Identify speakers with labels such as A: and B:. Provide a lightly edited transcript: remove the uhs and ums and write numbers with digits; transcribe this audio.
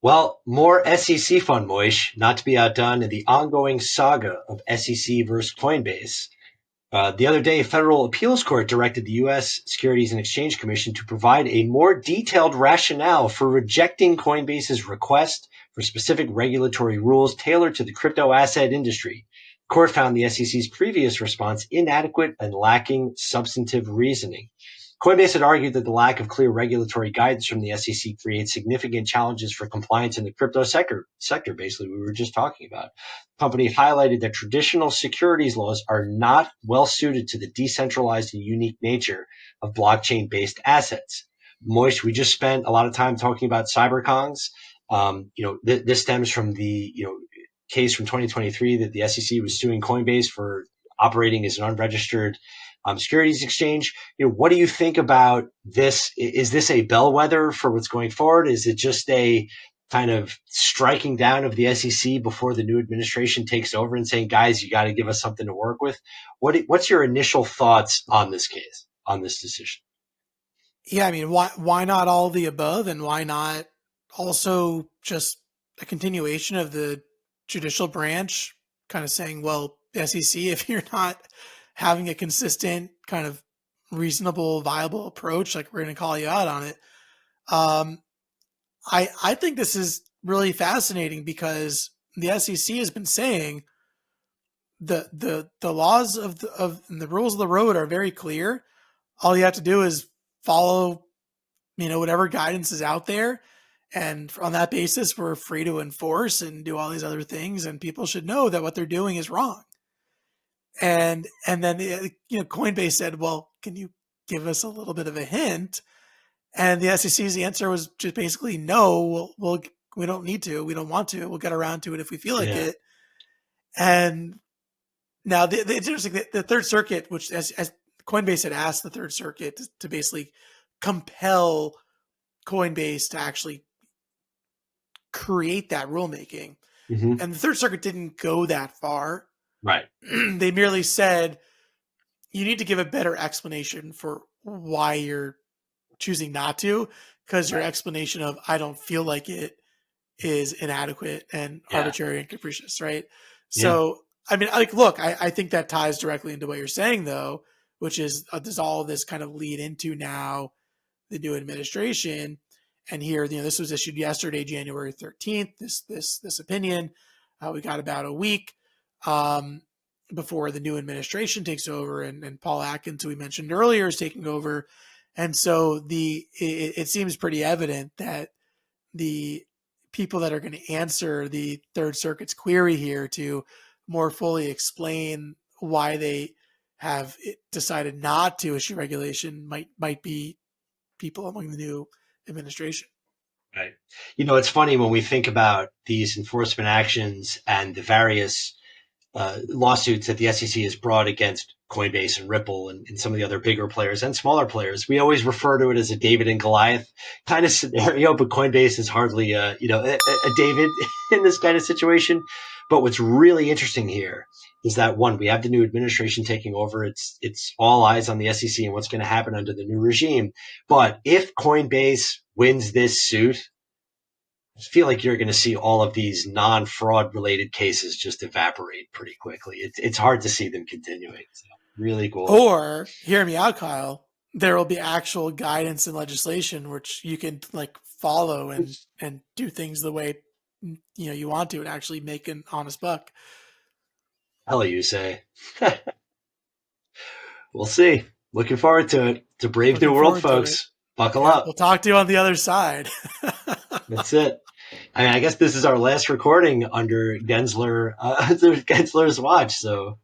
A: Well, more SEC fun, Moish, not to be outdone in the ongoing saga of SEC versus Coinbase. The other day, a federal appeals court directed the U.S. Securities and Exchange Commission to provide a more detailed rationale for rejecting Coinbase's request for specific regulatory rules tailored to the crypto asset industry. The court found the SEC's previous response inadequate and lacking substantive reasoning. Coinbase had argued that the lack of clear regulatory guidance from the SEC creates significant challenges for compliance in the crypto sector, basically, we were just talking about. The company highlighted that traditional securities laws are not well suited to the decentralized and unique nature of blockchain-based assets. Moish, we just spent a lot of time talking about cyberkongs. This stems from the case from 2023 that the SEC was suing Coinbase for operating as an unregistered securities exchange. What do you think about this? Is this a bellwether for what's going forward? Is it just a kind of striking down of the SEC before the new administration takes over and saying, guys, you got to give us something to work with? What's your initial thoughts on this case, on this decision?
B: Yeah, I mean, why not all of the above, and why not also just a continuation of the judicial branch kind of saying, well, SEC, if you're not having a consistent kind of reasonable, viable approach, like, we're going to call you out on it. I think this is really fascinating because the SEC has been saying the laws of the rules of the road are very clear. All you have to do is follow, whatever guidance is out there. And on that basis, we're free to enforce and do all these other things. And people should know that what they're doing is wrong. And then, Coinbase said, well, can you give us a little bit of a hint? And the SEC's answer was just basically, no, we don't need to. We don't want to. We'll get around to it if we feel like it. And now it's interesting that the Third Circuit, which as Coinbase had asked the Third Circuit to basically compel Coinbase to actually create that rulemaking. Mm-hmm. And the Third Circuit didn't go that far.
A: Right.
B: They merely said, you need to give a better explanation for why you're choosing not to, because your explanation of, I don't feel like it, is inadequate and arbitrary and capricious, right? So, I mean, look, I think that ties directly into what you're saying, though, which is, does all of this kind of lead into now the new administration? And here, this was issued yesterday, January 13th, this opinion. We got about a week before the new administration takes over, and Paul Atkins, who we mentioned earlier, is taking over. And so it seems pretty evident that the people that are going to answer the Third Circuit's query here to more fully explain why they have decided not to issue regulation might be people among the new administration.
A: Right. It's funny when we think about these enforcement actions and the various lawsuits that the SEC has brought against Coinbase and Ripple and some of the other bigger players and smaller players. We always refer to it as a David and Goliath kind of scenario, but Coinbase is hardly a David in this kind of situation. But what's really interesting here is that, one, we have the new administration taking over. It's all eyes on the SEC and what's going to happen under the new regime. But if Coinbase wins this suit, I feel like you're going to see all of these non-fraud related cases just evaporate pretty quickly. It's hard to see them continuing. So, really cool.
B: Or, hear me out, Kyle, there will be actual guidance and legislation which you can follow and do things the way you want to and actually make an honest buck.
A: Hell, you say. We'll see. Looking forward to it. It's a brave new world, folks. Buckle up.
B: We'll talk to you on the other side.
A: That's it. I mean, I guess this is our last recording under Gensler's watch. So